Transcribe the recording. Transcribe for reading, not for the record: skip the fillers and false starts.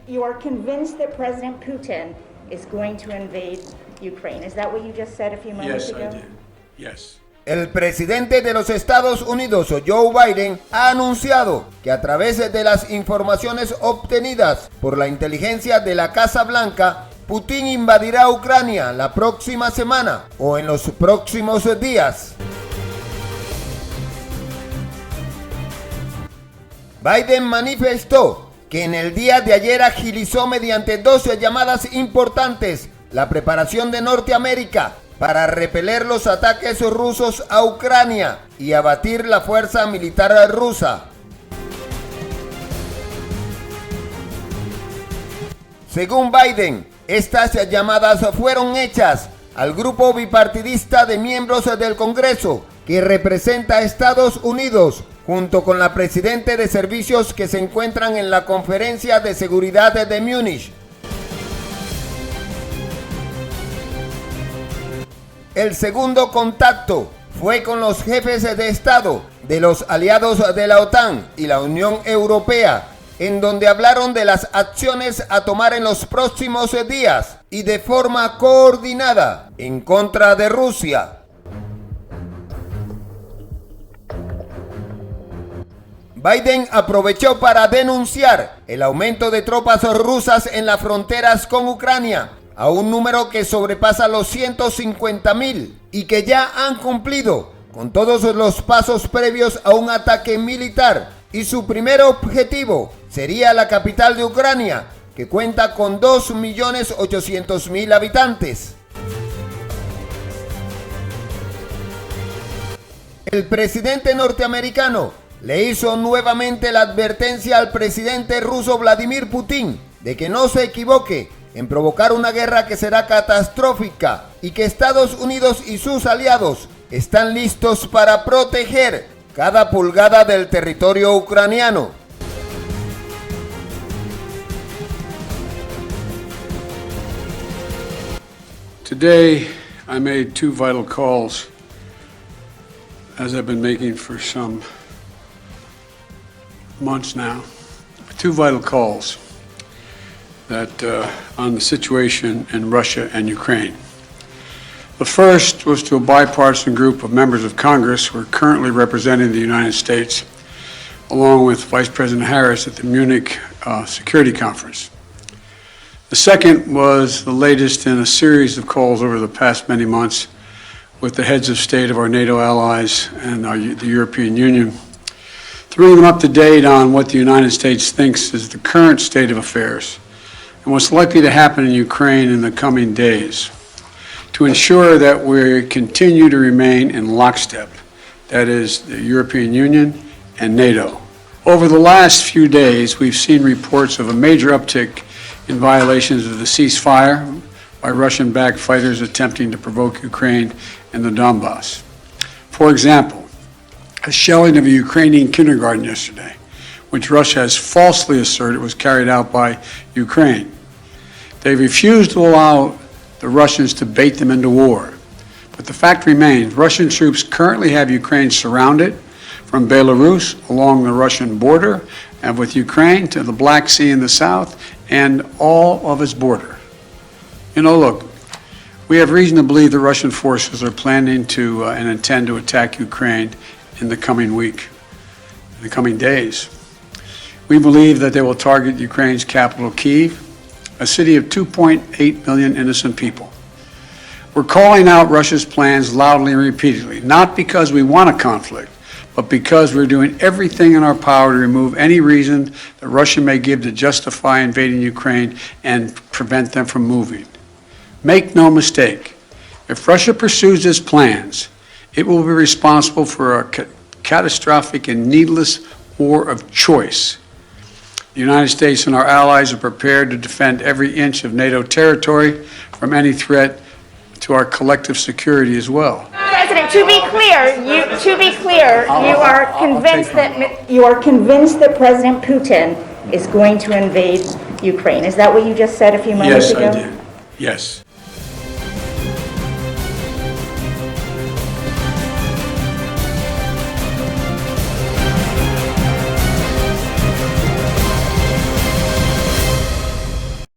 you are convinced that President Putin is going to invade Ukraine. Is that what you just said a few moments ago? Yes, I did. Yes. El presidente de los Estados Unidos, Joe Biden, ha anunciado que a través de las informaciones obtenidas por la inteligencia de la Casa Blanca, Putin invadirá Ucrania la próxima semana o en los próximos días. Biden manifestó que en el día de ayer agilizó mediante 12 llamadas importantes la preparación de Norteamérica para repeler los ataques rusos a Ucrania y abatir la fuerza militar rusa. Según Biden, estas llamadas fueron hechas al grupo bipartidista de miembros del Congreso que representa a Estados Unidos, junto con la presidenta de servicios que se encuentran en la Conferencia de Seguridad de Múnich. El segundo contacto fue con los jefes de Estado de los aliados de la OTAN y la Unión Europea, en donde hablaron de las acciones a tomar en los próximos días y de forma coordinada en contra de Rusia. Biden aprovechó para denunciar el aumento de tropas rusas en las fronteras con Ucrania, a un número que sobrepasa los 150,000 y que ya han cumplido con todos los pasos previos a un ataque militar, y su primer objetivo sería la capital de Ucrania, que cuenta con 2.800.000 habitantes. El presidente norteamericano le hizo nuevamente la advertencia al presidente ruso Vladimir Putin de que no se equivoque en provocar una guerra que será catastrófica y que Estados Unidos y sus aliados están listos para proteger cada pulgada del territorio ucraniano. Today, I made two vital calls, as I've been making for some months now. Two vital calls that on the situation in Russia and Ukraine. The first was to a bipartisan group of members of Congress who are currently representing the United States, along with Vice President Harris at the Munich Security Conference. The second was the latest in a series of calls over the past many months with the heads of state of our NATO allies and the European Union, to bring them up to date on what the United States thinks is the current state of affairs and what's likely to happen in Ukraine in the coming days, to ensure that we continue to remain in lockstep, that is, the European Union and NATO. Over the last few days, we've seen reports of a major uptick in violations of the ceasefire by Russian-backed fighters attempting to provoke Ukraine and the Donbass. For example, a shelling of a Ukrainian kindergarten yesterday, which Russia has falsely asserted was carried out by Ukraine. They refused to allow the Russians to bait them into war. But the fact remains, Russian troops currently have Ukraine surrounded from Belarus along the Russian border and with Ukraine to the Black Sea in the south and all of its border. You know, look, we have reason to believe the Russian forces are planning to and intend to attack Ukraine in the coming week, in the coming days. We believe that they will target Ukraine's capital, Kyiv, a city of 2.8 million innocent people. We're calling out Russia's plans loudly and repeatedly, not because we want a conflict, but because we're doing everything in our power to remove any reason that Russia may give to justify invading Ukraine and prevent them from moving. Make no mistake, if Russia pursues its plans, it will be responsible for a catastrophic and needless war of choice. The United States and our allies are prepared to defend every inch of NATO territory from any threat to our collective security as well. President, to be clear, you are convinced that President Putin is going to invade Ukraine. Is that what you just said a few moments ago? Yes, I did. Yes.